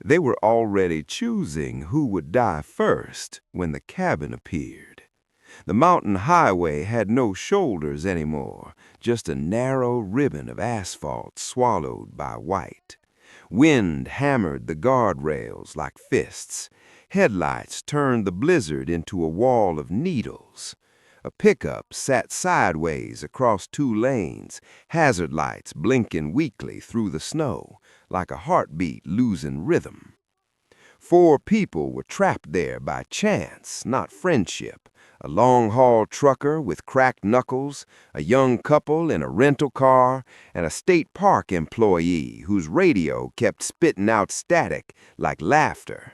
They were already choosing who would die first when the cabin appeared. The mountain highway had no shoulders anymore, just a narrow ribbon of asphalt swallowed by white. Wind hammered the guardrails like fists. Headlights turned the blizzard into a wall of needles. A pickup sat sideways across two lanes, hazard lights blinking weakly through the snow, like a heartbeat losing rhythm. 4 people were trapped there by chance, not friendship. A long-haul trucker with cracked knuckles, a young couple in a rental car, and a state park employee whose radio kept spitting out static like laughter.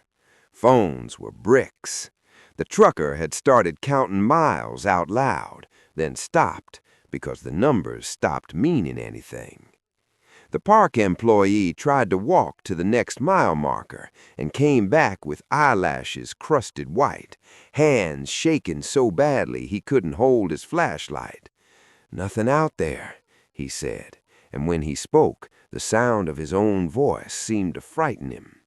Phones were bricks. The trucker had started counting miles out loud, then stopped because the numbers stopped meaning anything. The park employee tried to walk to the next mile marker and came back with eyelashes crusted white, hands shaking so badly he couldn't hold his flashlight. "Nothing out there," he said, and when he spoke, the sound of his own voice seemed to frighten him.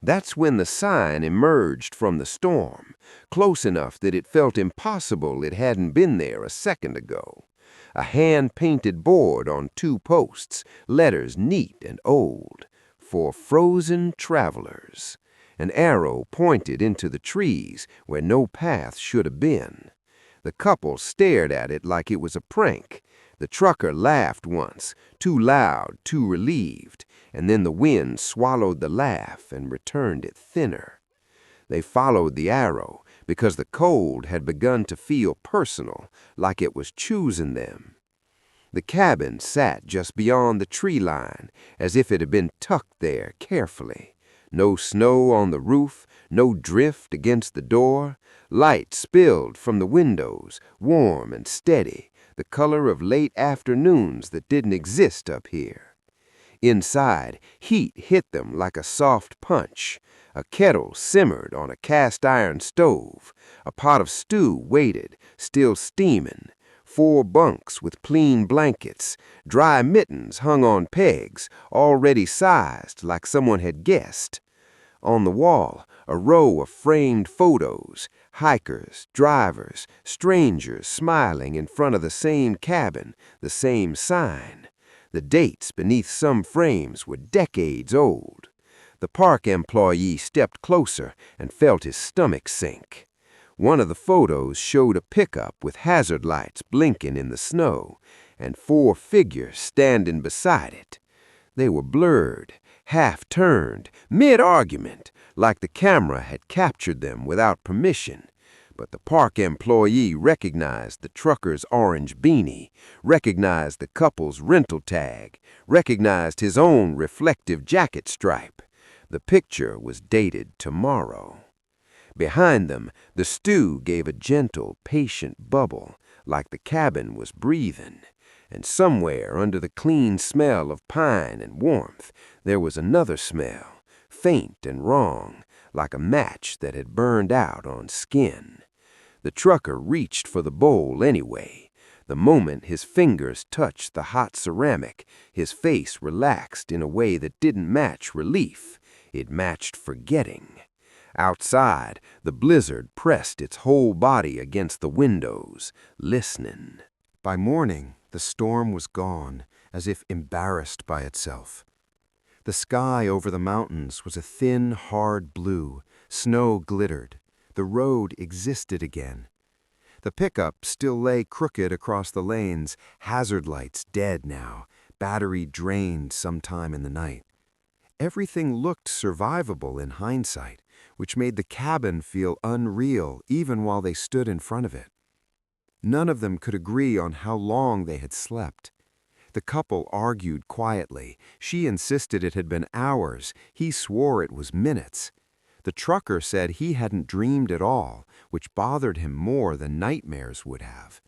That's when the sign emerged from the storm, close enough that it felt impossible it hadn't been there a second ago. A hand-painted board on 2 posts, letters neat and old, "For frozen travelers." An arrow pointed into the trees where no path should have been. The couple stared at it like it was a prank. The trucker laughed once, too loud, too relieved, and then the wind swallowed the laugh and returned it thinner. They followed the arrow because the cold had begun to feel personal, like it was choosing them. The cabin sat just beyond the tree line, as if it had been tucked there carefully. No snow on the roof, no drift against the door. Light spilled from the windows, warm and steady, the color of late afternoons that didn't exist up here. Inside, heat hit them like a soft punch. A kettle simmered on a cast-iron stove. A pot of stew waited, still steaming. 4 bunks with clean blankets. Dry mittens hung on pegs, already sized like someone had guessed. On the wall, a row of framed photos, hikers, drivers, strangers smiling in front of the same cabin, the same sign. The dates beneath some frames were decades old. The park employee stepped closer and felt his stomach sink. One of the photos showed a pickup with hazard lights blinking in the snow, and 4 figures standing beside it. They were blurred, half-turned, mid-argument, like the camera had captured them without permission. But the park employee recognized the trucker's orange beanie, recognized the couple's rental tag, recognized his own reflective jacket stripe. The picture was dated tomorrow. Behind them, the stew gave a gentle, patient bubble, like the cabin was breathing. And somewhere under the clean smell of pine and warmth, there was another smell, faint and wrong, like a match that had burned out on skin. The trucker reached for the bowl anyway. The moment his fingers touched the hot ceramic, his face relaxed in a way that didn't match relief. It matched forgetting. Outside, the blizzard pressed its whole body against the windows, listening. By morning, the storm was gone, as if embarrassed by itself. The sky over the mountains was a thin, hard blue. Snow glittered. The road existed again. The pickup still lay crooked across the lanes, hazard lights dead now, battery drained sometime in the night. Everything looked survivable in hindsight, which made the cabin feel unreal even while they stood in front of it. None of them could agree on how long they had slept. The couple argued quietly. She insisted it had been hours. He swore it was minutes. The trucker said he hadn't dreamed at all, which bothered him more than nightmares would have.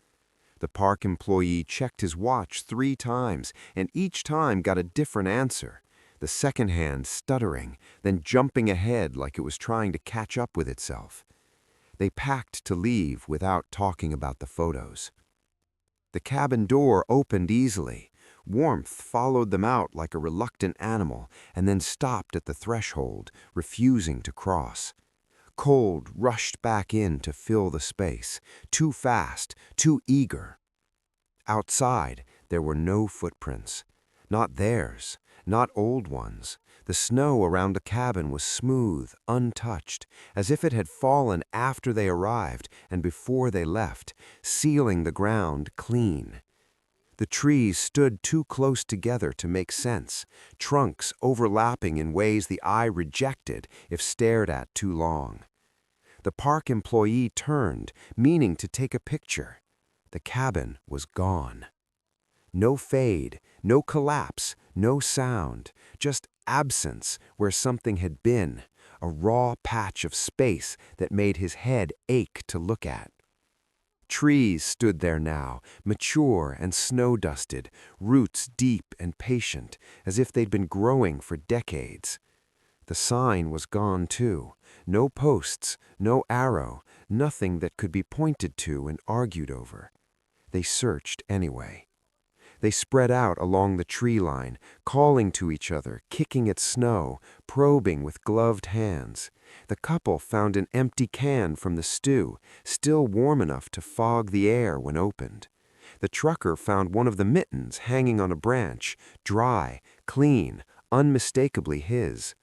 The park employee checked his watch 3 times, and each time got a different answer. The second hand stuttering, then jumping ahead like it was trying to catch up with itself. They packed to leave without talking about the photos. The cabin door opened easily. Warmth followed them out like a reluctant animal and then stopped at the threshold, refusing to cross. Cold rushed back in to fill the space, too fast, too eager. Outside, there were no footprints. Not theirs, not old ones. The snow around the cabin was smooth, untouched, as if it had fallen after they arrived and before they left, sealing the ground clean. The trees stood too close together to make sense, trunks overlapping in ways the eye rejected if stared at too long. The park employee turned, meaning to take a picture. The cabin was gone. No fade, no collapse, no sound, just absence where something had been, a raw patch of space that made his head ache to look at. Trees stood there now, mature and snow-dusted, roots deep and patient, as if they'd been growing for decades. The sign was gone too. No posts, no arrow, nothing that could be pointed to and argued over. They searched anyway. They spread out along the tree line, calling to each other, kicking at snow, probing with gloved hands. The couple found an empty can from the stew, still warm enough to fog the air when opened. The trucker found one of the mittens hanging on a branch, dry, clean, unmistakably his.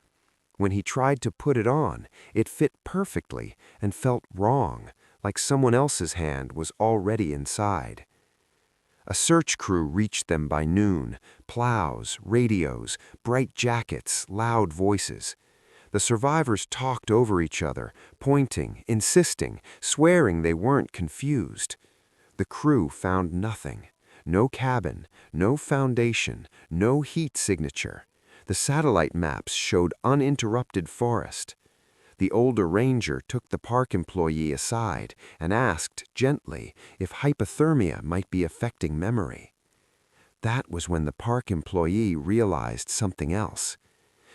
When he tried to put it on, it fit perfectly and felt wrong, like someone else's hand was already inside. A search crew reached them by noon, plows, radios, bright jackets, loud voices. The survivors talked over each other, pointing, insisting, swearing they weren't confused. The crew found nothing. No cabin, no foundation, no heat signature. The satellite maps showed uninterrupted forest. The older ranger took the park employee aside and asked, gently, if hypothermia might be affecting memory. That was when the park employee realized something else.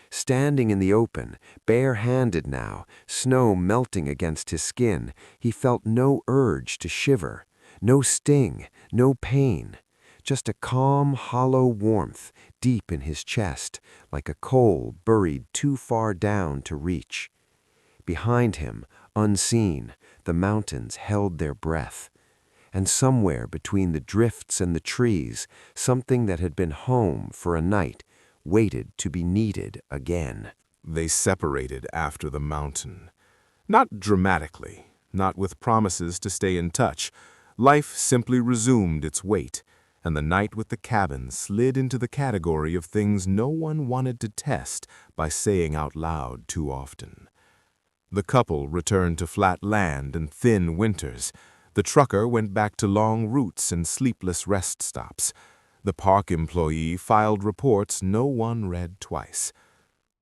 Standing in the open, bare-handed now, snow melting against his skin, he felt no urge to shiver, no sting, no pain. Just a calm, hollow warmth deep in his chest, like a coal buried too far down to reach. Behind him, unseen, the mountains held their breath. And somewhere between the drifts and the trees, something that had been home for a night waited to be needed again. They separated after the mountain. Not dramatically, not with promises to stay in touch. Life simply resumed its weight, and the night with the cabin slid into the category of things no one wanted to test by saying out loud too often. The couple returned to flat land and thin winters. The trucker went back to long routes and sleepless rest stops. The park employee filed reports no one read twice.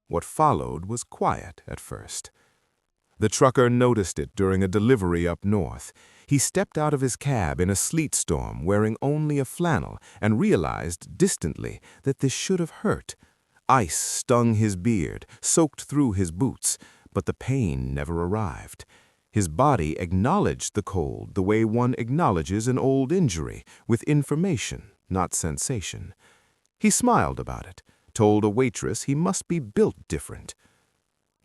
What followed was quiet at first. The trucker noticed it during a delivery up north. He stepped out of his cab in a sleet storm wearing only a flannel and realized distantly that this should have hurt. Ice stung his beard, soaked through his boots, but the pain never arrived. His body acknowledged the cold the way one acknowledges an old injury, with information, not sensation. He smiled about it, told a waitress he must be built different.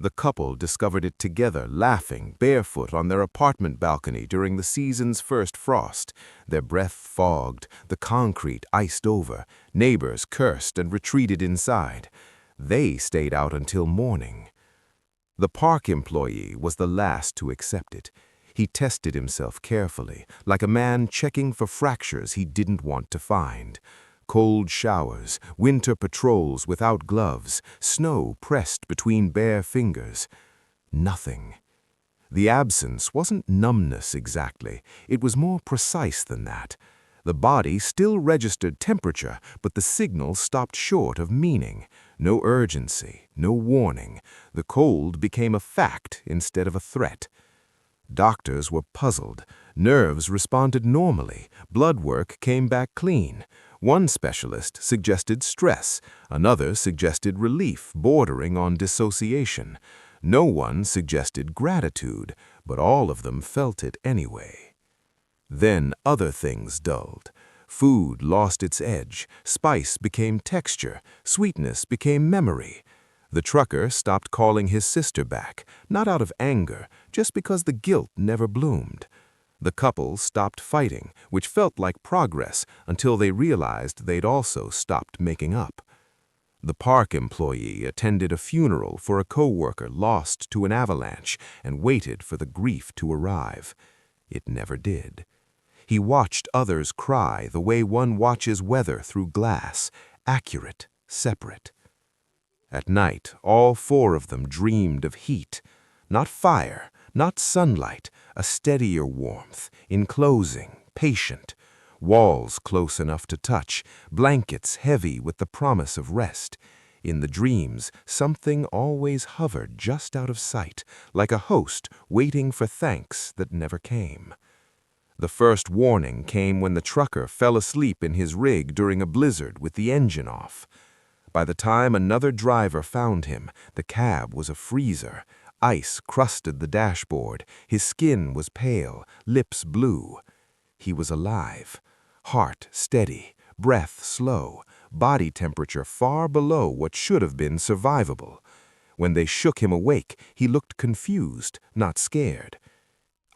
The couple discovered it together, laughing, barefoot on their apartment balcony during the season's first frost. Their breath fogged, the concrete iced over, neighbors cursed and retreated inside. They stayed out until morning. The park employee was the last to accept it. He tested himself carefully, like a man checking for fractures he didn't want to find. Cold showers, winter patrols without gloves, snow pressed between bare fingers. Nothing. The absence wasn't numbness exactly. It was more precise than that. The body still registered temperature, but the signal stopped short of meaning. No urgency, no warning. The cold became a fact instead of a threat. Doctors were puzzled. Nerves responded normally. Blood work came back clean. One specialist suggested stress. Another suggested relief bordering on dissociation. No one suggested gratitude, but all of them felt it anyway. Then other things dulled. Food lost its edge, spice became texture, sweetness became memory. The trucker stopped calling his sister back, not out of anger, just because the guilt never bloomed. The couple stopped fighting, which felt like progress until they realized they'd also stopped making up. The park employee attended a funeral for a coworker lost to an avalanche and waited for the grief to arrive. It never did. He watched others cry the way one watches weather through glass, accurate, separate. At night, all four of them dreamed of heat, not fire, not sunlight, a steadier warmth, enclosing, patient, walls close enough to touch, blankets heavy with the promise of rest. In the dreams, something always hovered just out of sight, like a host waiting for thanks that never came. The first warning came when the trucker fell asleep in his rig during a blizzard with the engine off. By the time another driver found him, the cab was a freezer. Ice crusted the dashboard. His skin was pale, lips blue. He was alive. Heart steady, breath slow, body temperature far below what should have been survivable. When they shook him awake, he looked confused, not scared.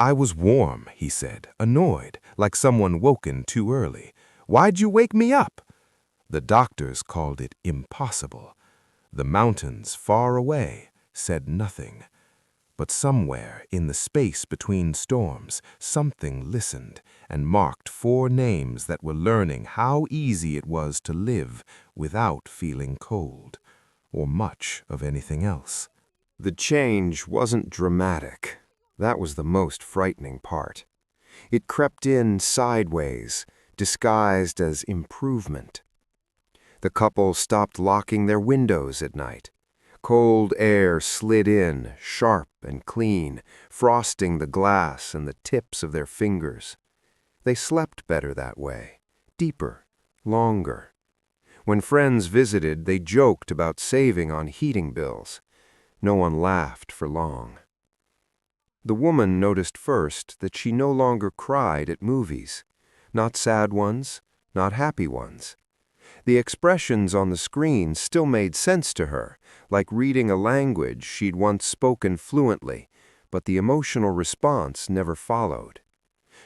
"I was warm," he said, annoyed, like someone woken too early. "Why'd you wake me up?" The doctors called it impossible. The mountains, far away, said nothing. But somewhere in the space between storms, something listened and marked four names that were learning how easy it was to live without feeling cold, or much of anything else. The change wasn't dramatic. That was the most frightening part. It crept in sideways, disguised as improvement. The couple stopped locking their windows at night. Cold air slid in, sharp and clean, frosting the glass and the tips of their fingers. They slept better that way, deeper, longer. When friends visited, they joked about saving on heating bills. No one laughed for long. The woman noticed first that she no longer cried at movies. Not sad ones, not happy ones. The expressions on the screen still made sense to her, like reading a language she'd once spoken fluently, but the emotional response never followed.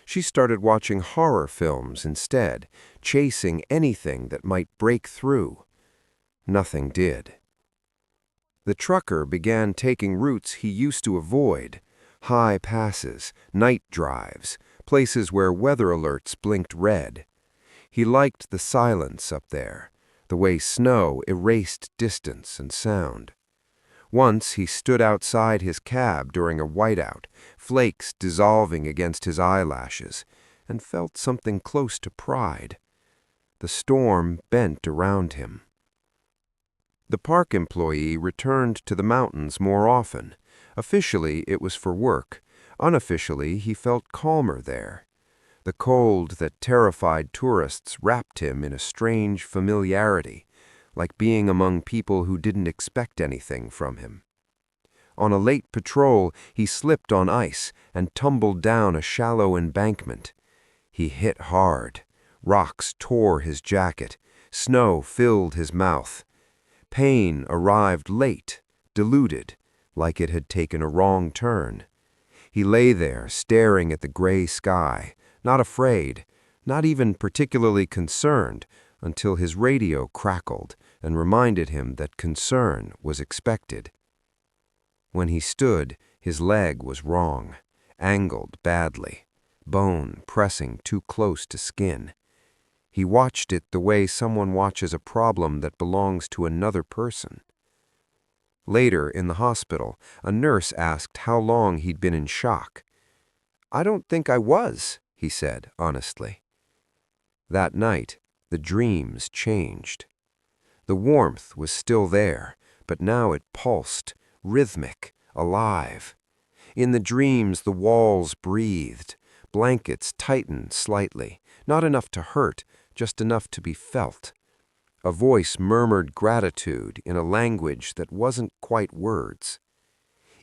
She started watching horror films instead, chasing anything that might break through. Nothing did. The trucker began taking routes he used to avoid, high passes, night drives, places where weather alerts blinked red. He liked the silence up there, the way snow erased distance and sound. Once he stood outside his cab during a whiteout, flakes dissolving against his eyelashes, and felt something close to pride. The storm bent around him. The park employee returned to the mountains more often. Officially, it was for work. Unofficially, he felt calmer there. The cold that terrified tourists wrapped him in a strange familiarity, like being among people who didn't expect anything from him. On a late patrol, he slipped on ice and tumbled down a shallow embankment. He hit hard. Rocks tore his jacket. Snow filled his mouth. Pain arrived late, diluted, like it had taken a wrong turn. He lay there, staring at the gray sky, not afraid, not even particularly concerned, until his radio crackled and reminded him that concern was expected. When he stood, his leg was wrong, angled badly, bone pressing too close to skin. He watched it the way someone watches a problem that belongs to another person. Later, in the hospital, a nurse asked how long he'd been in shock. "I don't think I was," he said honestly. That night, the dreams changed. The warmth was still there, but now it pulsed, rhythmic, alive. In the dreams, the walls breathed. Blankets tightened slightly, not enough to hurt, just enough to be felt. A voice murmured gratitude in a language that wasn't quite words.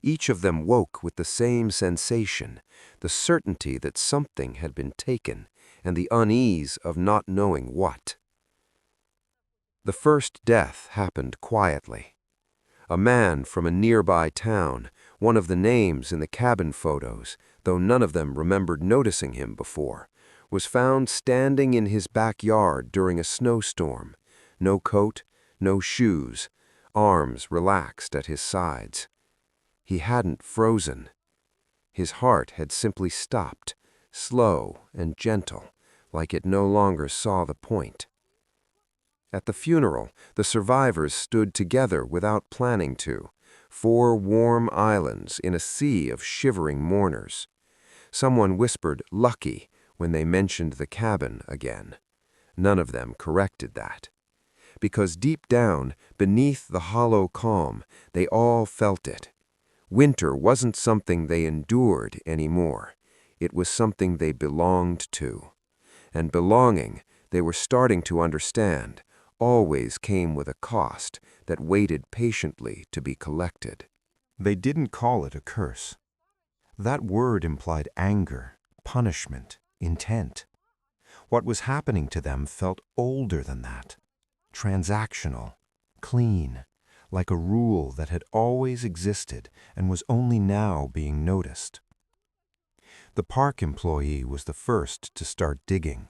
Each of them woke with the same sensation, the certainty that something had been taken, and the unease of not knowing what. The first death happened quietly. A man from a nearby town, one of the names in the cabin photos, though none of them remembered noticing him before, was found standing in his backyard during a snowstorm. No coat, no shoes, arms relaxed at his sides. He hadn't frozen. His heart had simply stopped, slow and gentle, like it no longer saw the point. At the funeral, the survivors stood together without planning to, 4 warm islands in a sea of shivering mourners. Someone whispered "lucky" when they mentioned the cabin again. None of them corrected that. Because deep down, beneath the hollow calm, they all felt it. Winter wasn't something they endured anymore. It was something they belonged to. And belonging, they were starting to understand, always came with a cost that waited patiently to be collected. They didn't call it a curse. That word implied anger, punishment, intent. What was happening to them felt older than that. Transactional, clean, like a rule that had always existed and was only now being noticed. The park employee was the first to start digging.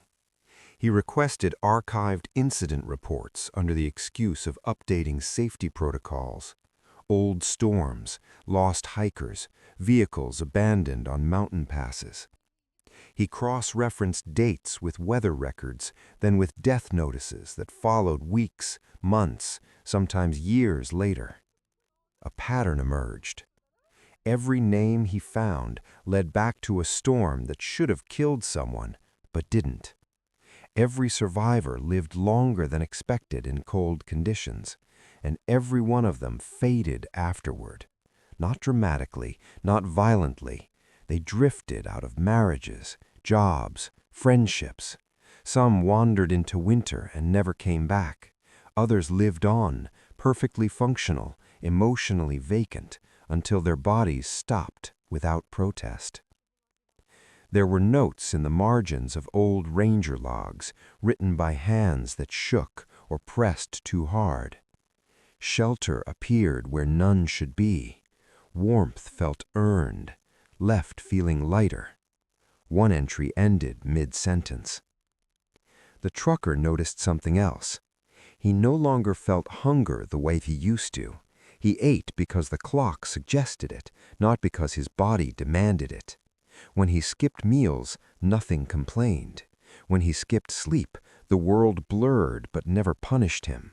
He requested archived incident reports under the excuse of updating safety protocols. Old storms, lost hikers, vehicles abandoned on mountain passes. He cross-referenced dates with weather records, then with death notices that followed weeks, months, sometimes years later. A pattern emerged. Every name he found led back to a storm that should have killed someone, but didn't. Every survivor lived longer than expected in cold conditions, and every one of them faded afterward. Not dramatically, not violently. They drifted out of marriages, jobs, friendships. Some wandered into winter and never came back. Others lived on, perfectly functional, emotionally vacant, until their bodies stopped without protest. There were notes in the margins of old ranger logs, written by hands that shook or pressed too hard. Shelter appeared where none should be. Warmth felt earned, left feeling lighter. One entry ended mid-sentence. The trucker noticed something else. He no longer felt hunger the way he used to. He ate because the clock suggested it, not because his body demanded it. When he skipped meals, nothing complained. When he skipped sleep, the world blurred but never punished him.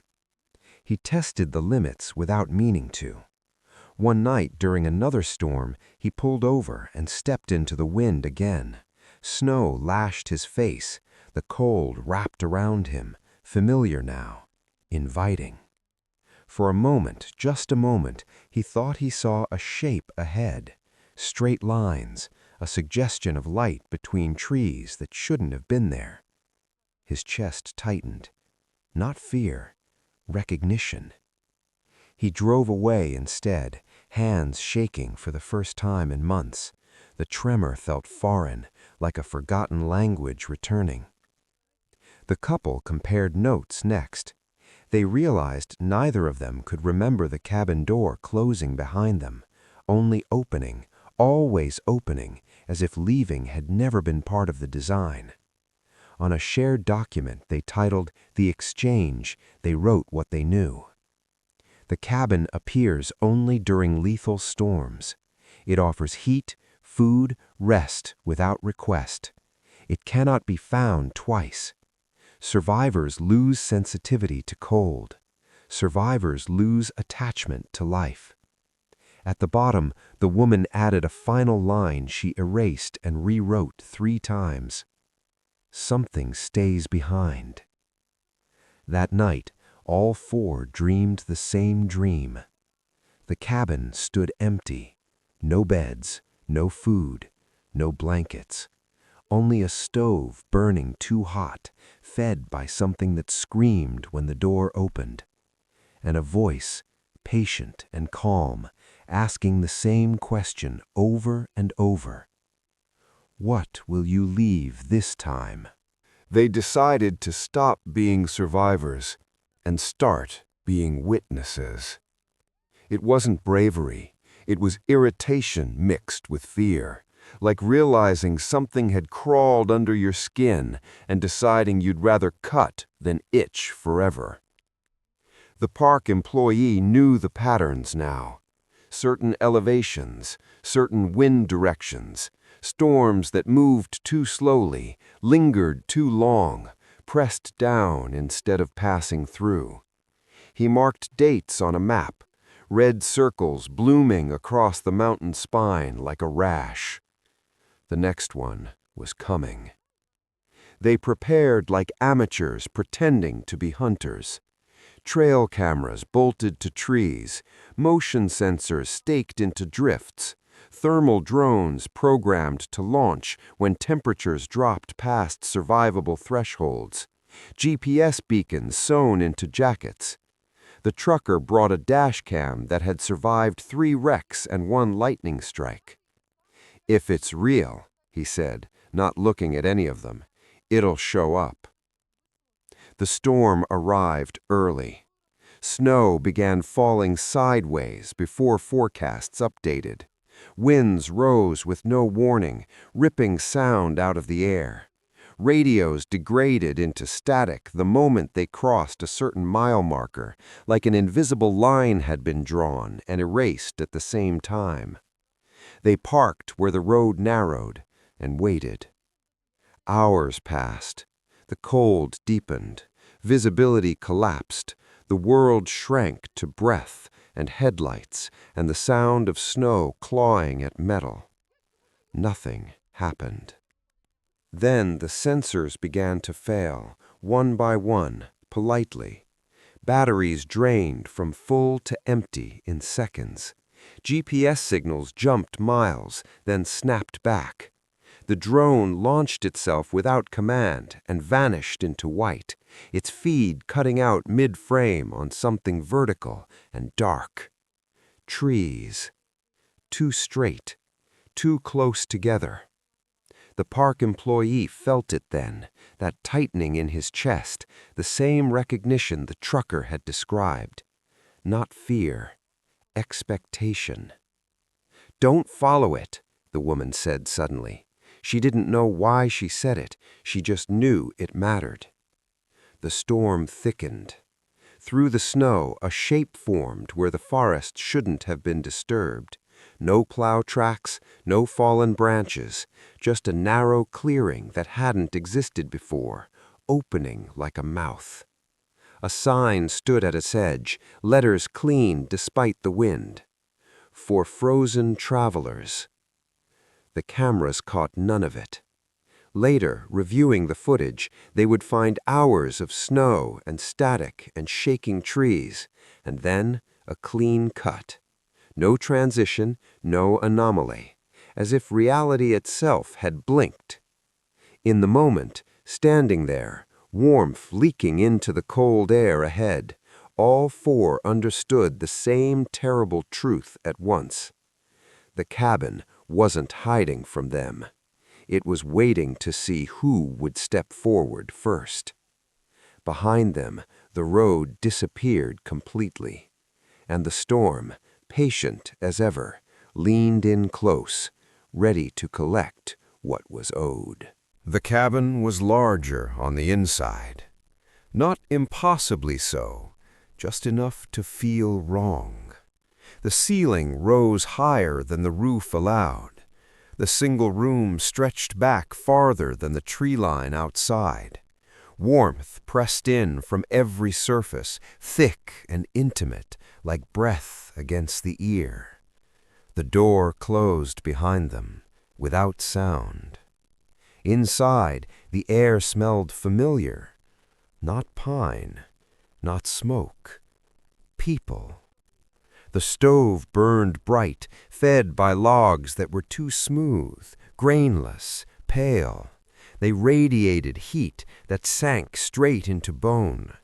He tested the limits without meaning to. One night during another storm, he pulled over and stepped into the wind again. Snow lashed his face, the cold wrapped around him, familiar now, inviting. For a moment, just a moment, he thought he saw a shape ahead, straight lines, a suggestion of light between trees that shouldn't have been there. His chest tightened. Not fear, recognition. He drove away instead, hands shaking for the first time in months. The tremor felt foreign, like a forgotten language returning. The couple compared notes next. They realized neither of them could remember the cabin door closing behind them, only opening, always opening, as if leaving had never been part of the design. On a shared document they titled The Exchange, they wrote what they knew. The cabin appears only during lethal storms. It offers heat, food, rest without request. It cannot be found twice. Survivors lose sensitivity to cold. Survivors lose attachment to life. At the bottom, the woman added a final line she erased and rewrote 3 times. Something stays behind. That night, all 4 dreamed the same dream. The cabin stood empty. No beds, no food, no blankets. Only a stove burning too hot, fed by something that screamed when the door opened. And a voice, patient and calm, asking the same question over and over. What will you leave this time? They decided to stop being survivors and start being witnesses. It wasn't bravery. It was irritation mixed with fear, like realizing something had crawled under your skin and deciding you'd rather cut than itch forever. The park employee knew the patterns now. Certain elevations, certain wind directions, storms that moved too slowly, lingered too long, pressed down instead of passing through. He marked dates on a map, red circles blooming across the mountain spine like a rash. The next one was coming. They prepared like amateurs pretending to be hunters. Trail cameras bolted to trees, motion sensors staked into drifts, thermal drones programmed to launch when temperatures dropped past survivable thresholds, GPS beacons sewn into jackets. The trucker brought a dash cam that had survived 3 wrecks and 1 lightning strike. "If it's real," he said, not looking at any of them, "it'll show up." The storm arrived early. Snow began falling sideways before forecasts updated. Winds rose with no warning, ripping sound out of the air. Radios degraded into static the moment they crossed a certain mile marker, like an invisible line had been drawn and erased at the same time. They parked where the road narrowed and waited. Hours passed. The cold deepened. Visibility collapsed. The world shrank to breath and headlights and the sound of snow clawing at metal. Nothing happened. Then the sensors began to fail, one by one, politely. Batteries drained from full to empty in seconds. GPS signals jumped miles, then snapped back. The drone launched itself without command and vanished into white, its feed cutting out mid-frame on something vertical and dark. Trees. Too straight, too close together. The park employee felt it then, that tightening in his chest, the same recognition the trucker had described. Not fear, expectation. "Don't follow it," the woman said suddenly. She didn't know why she said it, she just knew it mattered. The storm thickened. Through the snow, a shape formed where the forest shouldn't have been disturbed. No plow tracks, no fallen branches, just a narrow clearing that hadn't existed before, opening like a mouth. A sign stood at its edge, letters clean despite the wind. "For frozen travelers." The cameras caught none of it. Later, reviewing the footage, they would find hours of snow and static and shaking trees, and then a clean cut. No transition, no anomaly, as if reality itself had blinked. In the moment, standing there, warmth leaking into the cold air ahead, all 4 understood the same terrible truth at once. The cabin wasn't hiding from them. It was waiting to see who would step forward first. Behind them, the road disappeared completely, and the storm, patient as ever, leaned in close, ready to collect what was owed. The cabin was larger on the inside. Not impossibly so, just enough to feel wrong. The ceiling rose higher than the roof allowed. The single room stretched back farther than the tree line outside. Warmth pressed in from every surface, thick and intimate, like breath against the ear. The door closed behind them, without sound. Inside, the air smelled familiar. Not pine, not smoke. People. The stove burned bright, fed by logs that were too smooth, grainless, pale. They radiated heat that sank straight into bone.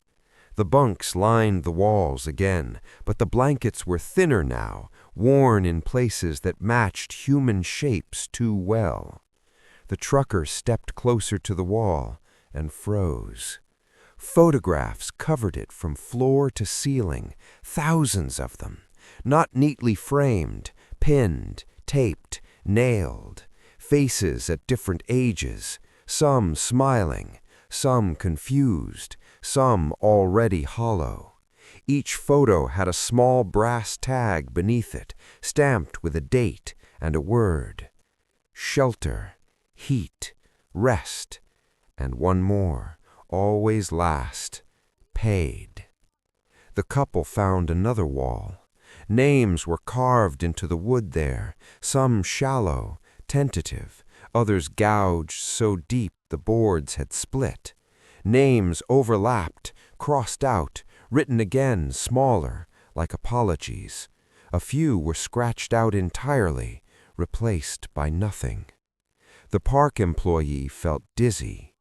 The bunks lined the walls again, but the blankets were thinner now, worn in places that matched human shapes too well. The trucker stepped closer to the wall and froze. Photographs covered it from floor to ceiling, thousands of them, not neatly framed, pinned, taped, nailed, faces at different ages, some smiling, some confused, some already hollow. Each photo had a small brass tag beneath it, stamped with a date and a word. Shelter, heat, rest, and one more, always last, paid. The couple found another wall. Names were carved into the wood there, some shallow, tentative, others gouged so deep the boards had split. Names overlapped, crossed out, written again smaller, like apologies. A few were scratched out entirely, replaced by nothing. The park employee felt dizzy.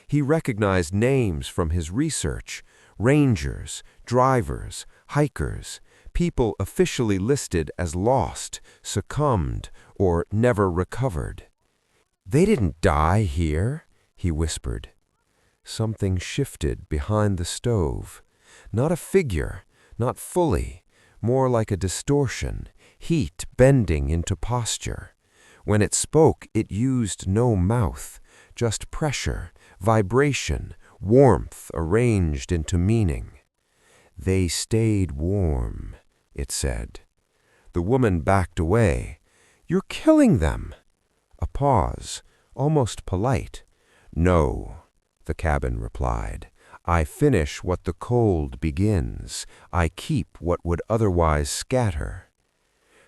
He recognized names from his research: rangers, drivers, hikers, people officially listed as lost, succumbed, or never recovered. "They didn't die here," he whispered. Something shifted behind the stove. Not a figure, not fully, more like a distortion, heat bending into posture. When it spoke, it used no mouth, just pressure, vibration, warmth arranged into meaning. "They stayed warm," it said. The woman backed away. "You're killing them." A pause, almost polite. "No," the cabin replied. "I finish what the cold begins. I keep what would otherwise scatter."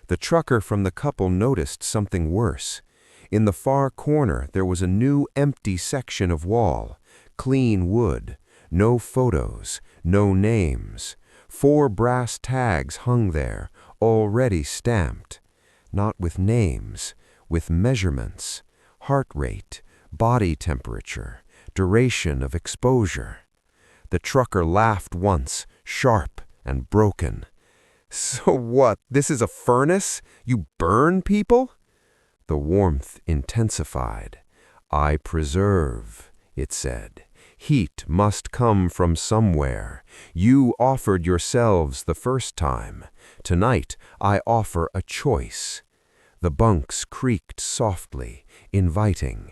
The trucker from the couple noticed something worse. In the far corner there was a new empty section of wall, clean wood, no photos, no names. 4 brass tags hung there, already stamped. Not with names, with measurements: heart rate, body temperature, duration of exposure. The trucker laughed once, sharp and broken. "So what, this is a furnace? You burn people?" The warmth intensified. "I preserve," it said. "Heat must come from somewhere. You offered yourselves the first time. Tonight I offer a choice." The bunks creaked softly, inviting.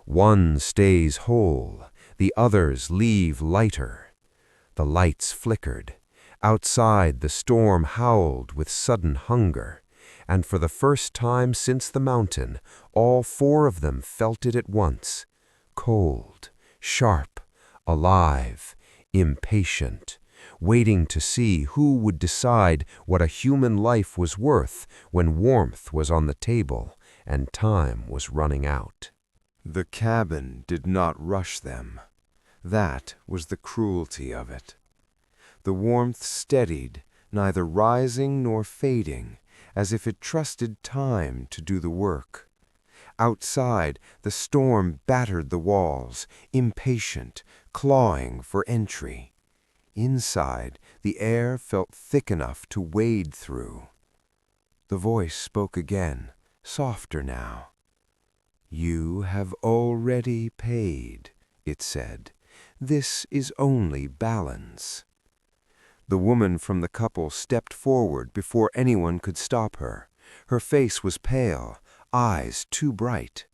One stays whole, the others leave lighter. The lights flickered. Outside the storm howled with sudden hunger, and for the first time since the mountain, all 4 of them felt it at once. Cold, sharp, alive, impatient, waiting to see who would decide what a human life was worth when warmth was on the table and time was running out. The cabin did not rush them. That was the cruelty of it. The warmth steadied, neither rising nor fading, as if it trusted time to do the work. Outside, the storm battered the walls, impatient, clawing for entry. Inside, the air felt thick enough to wade through. The voice spoke again, softer now. "You have already paid," it said. "This is only balance." The woman from the couple stepped forward before anyone could stop her. Her face was pale, eyes too bright.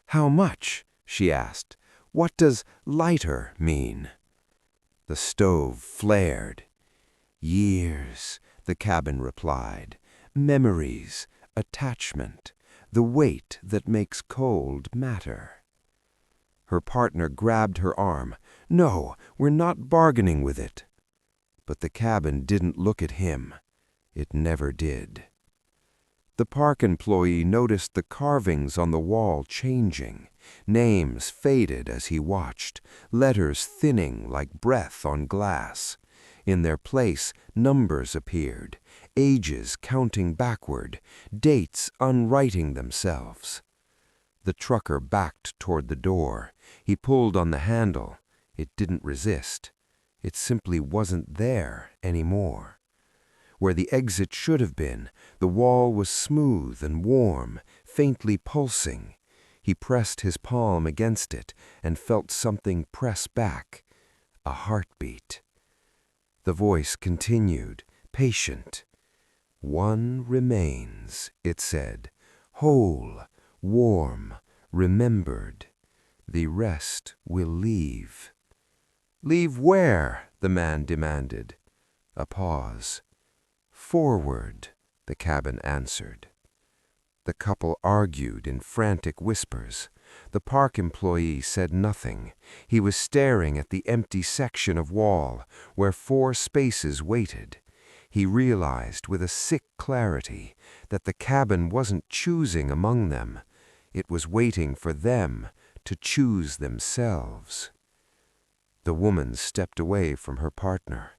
"How much?" she asked. "What does lighter mean?" The stove flared. "Years," the cabin replied. "Memories, attachment, the weight that makes cold matter." Her partner grabbed her arm. "No, we're not bargaining with it." But the cabin didn't look at him. It never did. The park employee noticed the carvings on the wall changing. Names faded as he watched, letters thinning like breath on glass. In their place, numbers appeared, ages counting backward, dates unwriting themselves. The trucker backed toward the door. He pulled on the handle. It didn't resist. It simply wasn't there anymore. Where the exit should have been, the wall was smooth and warm, faintly pulsing. He pressed his palm against it and felt something press back, a heartbeat. The voice continued, patient. "One remains," it said, "whole, warm, remembered. The rest will leave." "Leave where?" the man demanded. A pause. "Forward," the cabin answered. The couple argued in frantic whispers. The park employee said nothing. He was staring at the empty section of wall where 4 spaces waited. He realized with a sick clarity that the cabin wasn't choosing among them. It was waiting for them to choose themselves. The woman stepped away from her partner.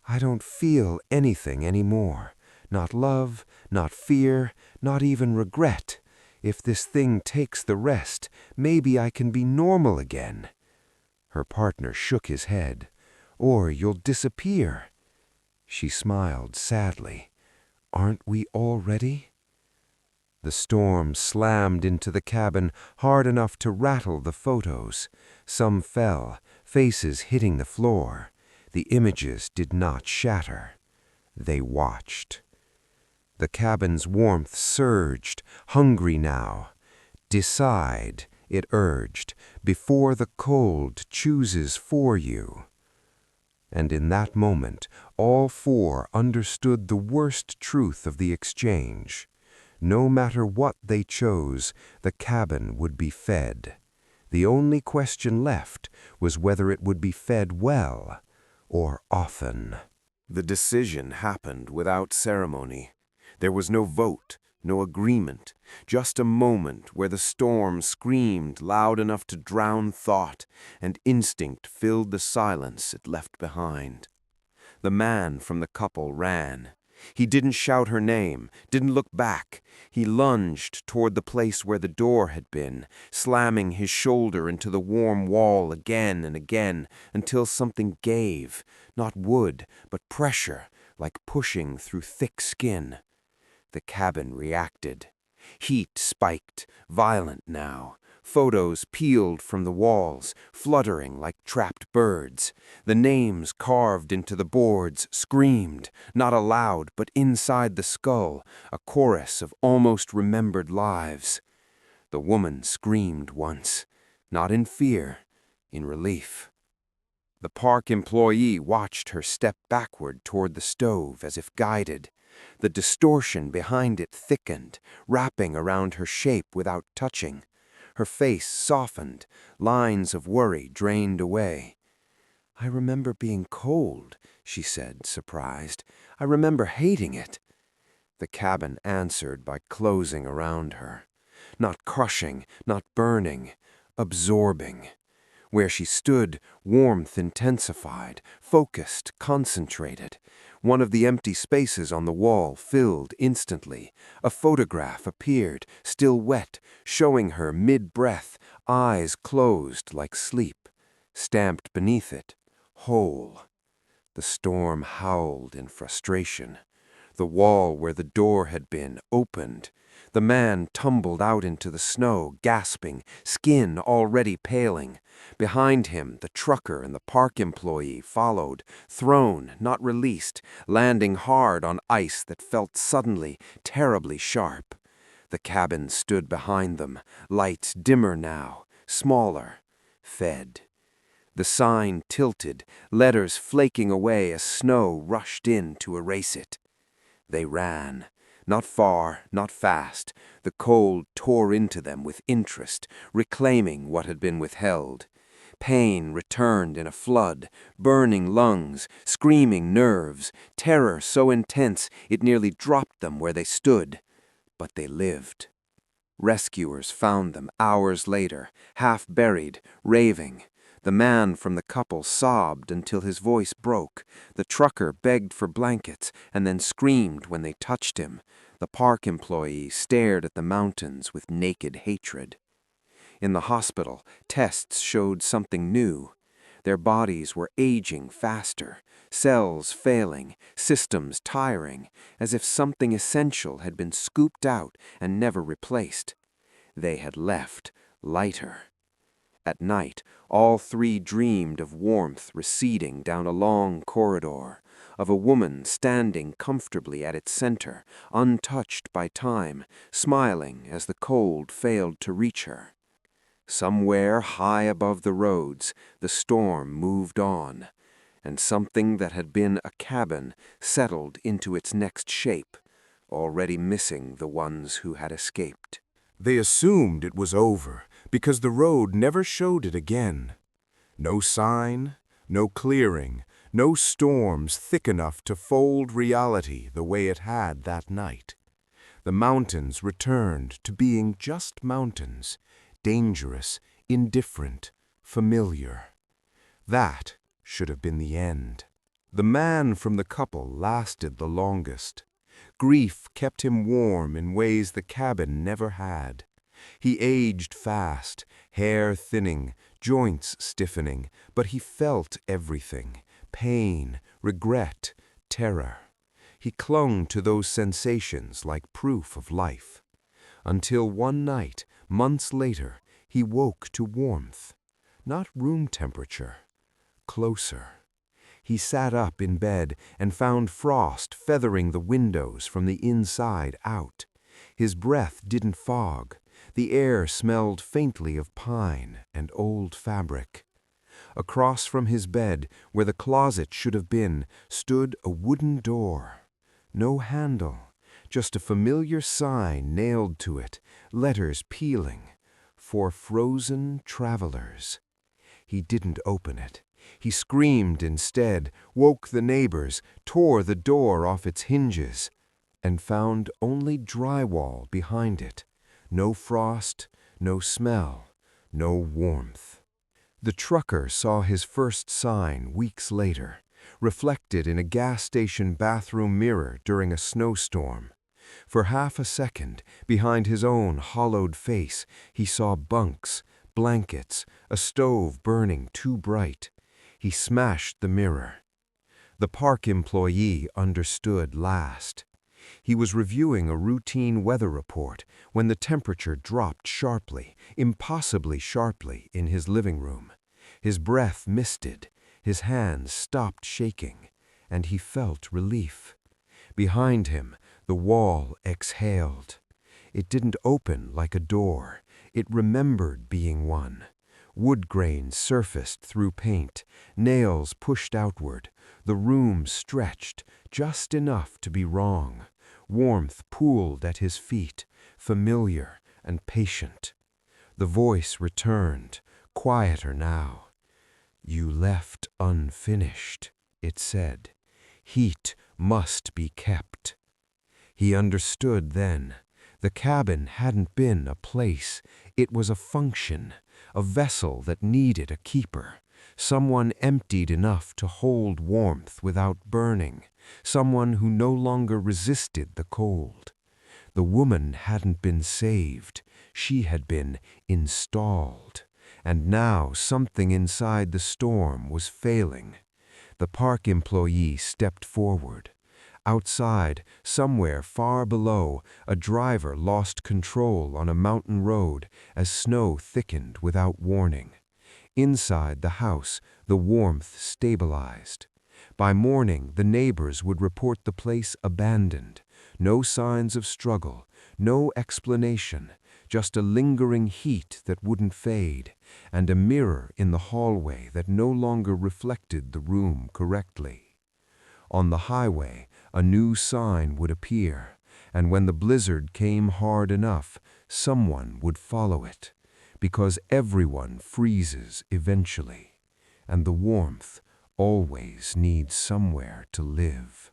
"I don't feel anything anymore. Not love, not fear, not even regret. If this thing takes the rest, maybe I can be normal again." Her partner shook his head. "Or you'll disappear." She smiled sadly. "Aren't we already?" The storm slammed into the cabin hard enough to rattle the photos. Some fell, faces hitting the floor. The images did not shatter. They watched. The cabin's warmth surged, hungry now. "Decide," it urged, "before the cold chooses for you." And in that moment, all 4 understood the worst truth of the exchange. No matter what they chose, the cabin would be fed. The only question left was whether it would be fed well or often. The decision happened without ceremony. There was no vote, no agreement, just a moment where the storm screamed loud enough to drown thought, and instinct filled the silence it left behind. The man from the couple ran. He didn't shout her name, didn't look back. He lunged toward the place where the door had been, slamming his shoulder into the warm wall again and again until something gave, not wood, but pressure, like pushing through thick skin. The cabin reacted. Heat spiked, violent now. Photos peeled from the walls, fluttering like trapped birds. The names carved into the boards screamed, not aloud but inside the skull, a chorus of almost remembered lives. The woman screamed once, not in fear, in relief. The park employee watched her step backward toward the stove as if guided. The distortion behind it thickened, wrapping around her shape without touching. Her face softened, lines of worry drained away. "I remember being cold," she said, surprised. "I remember hating it." The cabin answered by closing around her. Not crushing, not burning, absorbing. Where she stood, warmth intensified, focused, concentrated. One of the empty spaces on the wall filled instantly. A photograph appeared, still wet, showing her mid-breath, eyes closed like sleep. Stamped beneath it, whole. The storm howled in frustration. The wall where the door had been opened. The man tumbled out into the snow, gasping, skin already paling. Behind him, the trucker and the park employee followed, thrown, not released, landing hard on ice that felt suddenly, terribly sharp. The cabin stood behind them, lights dimmer now, smaller, fed. The sign tilted, letters flaking away as snow rushed in to erase it. They ran. Not far, not fast. The cold tore into them with interest, reclaiming what had been withheld. Pain returned in a flood, burning lungs, screaming nerves, terror so intense it nearly dropped them where they stood. But they lived. Rescuers found them hours later, half buried, raving. The man from the couple sobbed until his voice broke. The trucker begged for blankets and then screamed when they touched him. The park employee stared at the mountains with naked hatred. In the hospital, tests showed something new. Their bodies were aging faster, cells failing, systems tiring, as if something essential had been scooped out and never replaced. they had left lighter. At night, all three dreamed of warmth receding down a long corridor, of a woman standing comfortably at its center, untouched by time, smiling as the cold failed to reach her. Somewhere high above the roads, the storm moved on, and something that had been a cabin settled into its next shape, already missing the ones who had escaped. They assumed it was over because the road never showed it again. No sign, no clearing, no storms thick enough to fold reality the way it had that night. The mountains returned to being just mountains, dangerous, indifferent, familiar. That should have been the end. The man from the couple lasted the longest. Grief kept him warm in ways the cabin never had. He aged fast, hair thinning, joints stiffening, but he felt everything: pain, regret, terror. He clung to those sensations like proof of life. Until one night, months later, he woke to warmth. Not room temperature. Closer. He sat up in bed and found frost feathering the windows from the inside out. His breath didn't fog. The air smelled faintly of pine and old fabric. Across from his bed, where the closet should have been, stood a wooden door. No handle, just a familiar sign nailed to it, letters peeling. For frozen travelers. He didn't open it. He screamed instead, woke the neighbors, tore the door off its hinges, and found only drywall behind it. No frost, no smell, no warmth. The trucker saw his first sign weeks later, reflected in a gas station bathroom mirror during a snowstorm. For half a second, behind his own hollowed face, he saw bunks, blankets, a stove burning too bright. He smashed the mirror. The park employee understood last. He was reviewing a routine weather report when the temperature dropped sharply, impossibly sharply, in his living room. His breath misted, his hands stopped shaking, and he felt relief. Behind him, the wall exhaled. It didn't open like a door. It remembered being one. Wood grains surfaced through paint, nails pushed outward. The room stretched, just enough to be wrong. Warmth pooled at his feet, familiar and patient. The voice returned, quieter now. "You left unfinished," it said. "Heat must be kept." He understood then. The cabin hadn't been a place. It was a function, a vessel that needed a keeper. Someone emptied enough to hold warmth without burning. Someone who no longer resisted the cold. The woman hadn't been saved. She had been installed. And now something inside the storm was failing. The park employee stepped forward. Outside, somewhere far below, a driver lost control on a mountain road as snow thickened without warning. Inside the house, the warmth stabilized. By morning, the neighbors would report the place abandoned. No signs of struggle, no explanation, just a lingering heat that wouldn't fade, and a mirror in the hallway that no longer reflected the room correctly. On the highway, a new sign would appear, and when the blizzard came hard enough, someone would follow it, because everyone freezes eventually, and the warmth always needs somewhere to live.